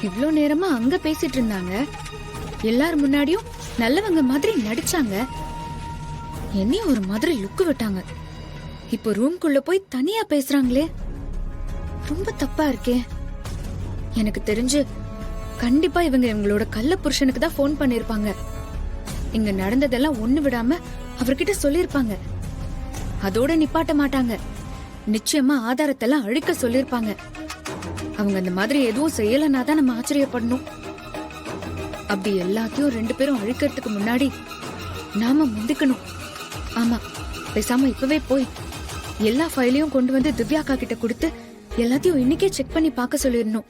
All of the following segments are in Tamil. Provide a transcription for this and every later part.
இவ்ளோ நேரமா அங்க பேசிட்டு இருந்தாங்க. எல்லாரும் முன்னாடியும் நல்லவங்க மாதிரி நடிச்சாங்க. என்னையும் ஒரு மாதிரி லுக்கு விட்டாங்க. இப்போ ரூம்குள்ள போய் தனியா பேசுறாங்களே, ரொம்ப தப்பா இருக்கே. எனக்கு தெரிஞ்சு கண்டிப்பா இவங்க இவங்களோட கள்ள புருஷனுக்கு தான் போன் பண்ணிருப்பாங்க. இங்க நடந்ததெல்லாம் ஒண்ணு விடாம அவர்கிட்ட சொல்லிருப்பாங்க. அதோட நிப்பாட்ட மாட்டாங்க. நிச்சயமா ஆதாரத்தெல்லாம் அழிக்க சொல்லிருப்பாங்க. அவங்க அந்த மாதிரி எதுவும் செய்யலன்னா தான் நம்ம ஆச்சரியப்படணும். அப்படி எல்லாத்தையும் 2 பேரும் அழிக்கிறதுக்கு முன்னாடி நாம முந்திக்கணும். ஆமா, பேசாம இப்பவே போய் எல்லா ஃபைலையும் கொண்டு வந்து திவ்யாக்கா கிட்ட கொடுத்து எல்லாத்தையும் இன்னைக்கே செக் பண்ணி பார்க்க சொல்லிடணும்.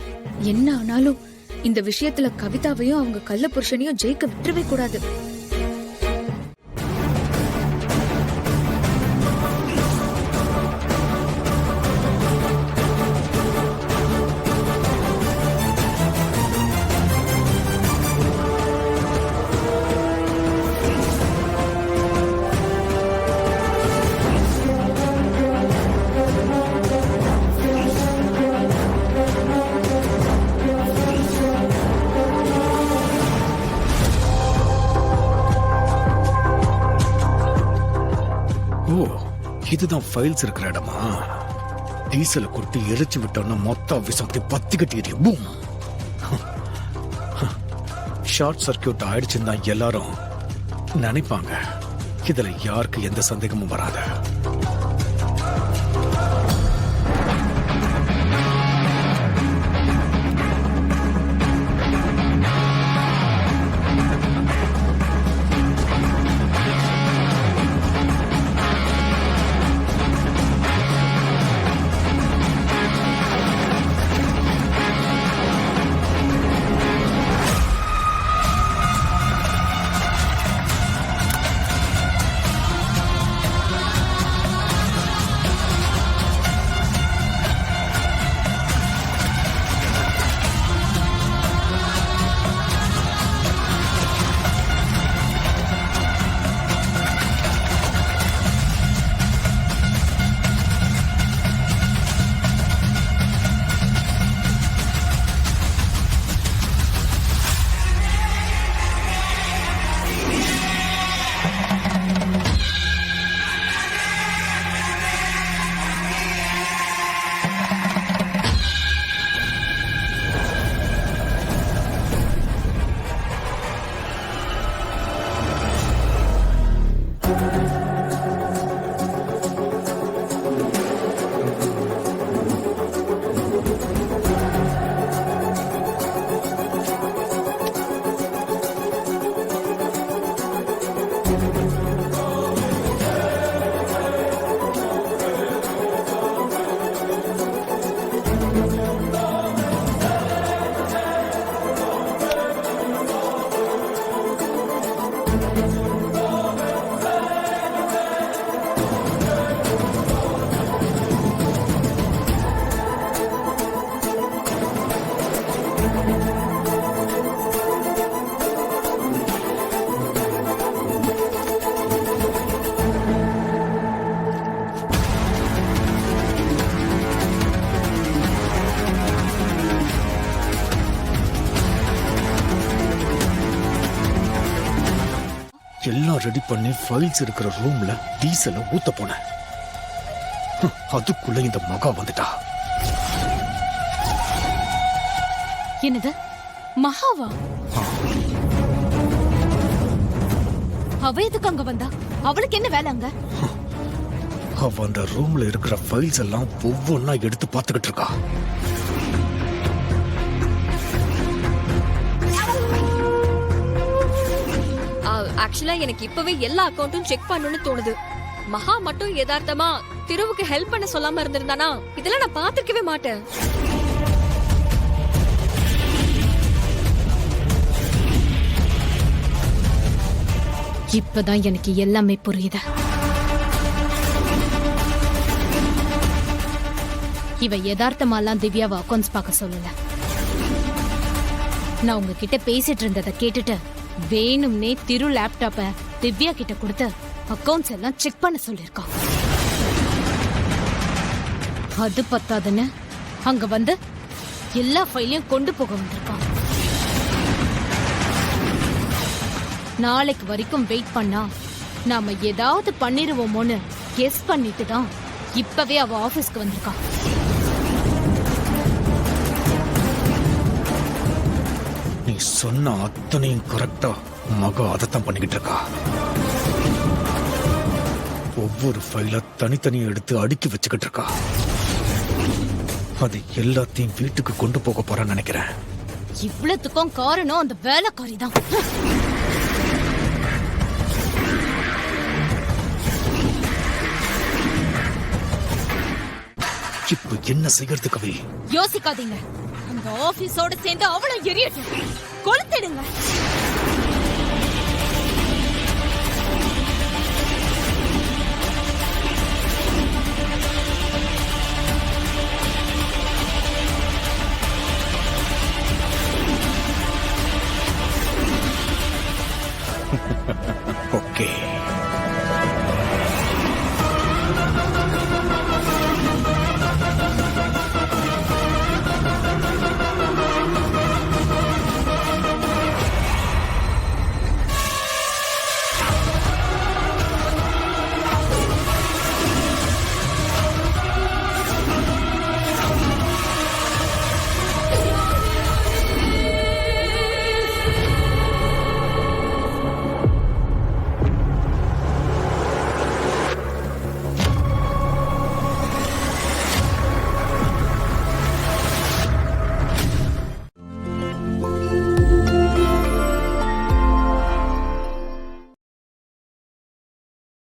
என்ன ஆனாலும் இந்த விஷயத்துல கவிதாவையும் அவங்க கள்ள புருஷனையும் ஜெயிக்க விட்டுறவே கூடாது. இதுதான் ஃபைல்ஸ் இருக்கிற இடமா? டீசலை கொட்டி எரிச்சு விட்டோம்னா மொத்த விஷம் அப்படி பத்தி கட்டி எரியும். ஷார்ட் சர்க்கியூட் ஆயிடுச்சுன்னு தான் எல்லாரும் நினைப்பாங்க. இதுல யாருக்கு எந்த சந்தேகமும் வராது. எல்லாம் ரெடி பண்ணி ஃபைல்ஸ் இருக்கிற ரூம்ல டீசலை ஊத்த போனேன். அதுக்குள்ள இந்த மகா வந்துட்டா. என்னது, மகாவா? அவ எதுக்கு அங்க வந்தா? அவளுக்கு என்ன வேலை அங்க? அவ அந்த ரூம்ல இருக்கிற ஃபைல்ஸ் எல்லாம் ஒவ்வொன்னா எடுத்து பார்த்துக்கிட்டு இருக்கா. ஆக்சுவலா எனக்கு இப்பவே எல்லா அக்கவுண்டும் செக் பண்ணணும்னு தோணுது. மகா மட்டும் யதார்த்தமா திருவுக்கு ஹெல்ப் பண்ண சொல்லாம இருந்திருந்தானா இதெல்லாம் நான் பாத்துக்கவே மாட்டேன். இப்பதான் எனக்கு எல்லாமே புரியுது. இவ யதார்த்தமாலாம் திவ்யாவை அக்கௌண்ட்ஸ் பார்க்க சொல்லல. நான் உங்ககிட்ட பேசிட்டு இருந்ததை கேட்டுட்டு வேணும்னே திரு லேப்டாப்ப திவ்யா கிட்ட கொடுத்து அக்கவுண்ட்ஸ் எல்லாம் செக் பண்ண சொல்லிருக்கா. அது பத்தாதுன்னு அங்க வந்து எல்லா ஃபைலையும் கொண்டு போக வந்திருக்கான். நாளைக்கு வரைக்கும் வெயிட் பண்ணா நாம ஏதாவது பண்ணிருவோமோன்னு கெஸ் பண்ணிட்டு தான் இப்பவே அவ ஆபீஸ்க்கு வந்திருக்கா. நீ சொன்ன அத்தனையும் கரெக்டா மகா அதைத்தான் பண்ணிக்கிட்டு இருக்கா. ஒவ்வொரு ஃபைல தனித்தனியா எடுத்து அடுக்கி வச்சுக்கிட்டு இருக்கா. அது எல்லாத்தையும் வீட்டுக்கு கொண்டு போக போறான்னு நினைக்கிறேன். இவ்வளவுக்கும் காரணம் அந்த வேலைக்காரி தான். இப்போ என்ன செய்யறது கவி? யோசிக்காதீங்க. அந்த ஆபீஸோட சேர்ந்து அவளும் எரியட்டும். கொளுத்திடுங்க.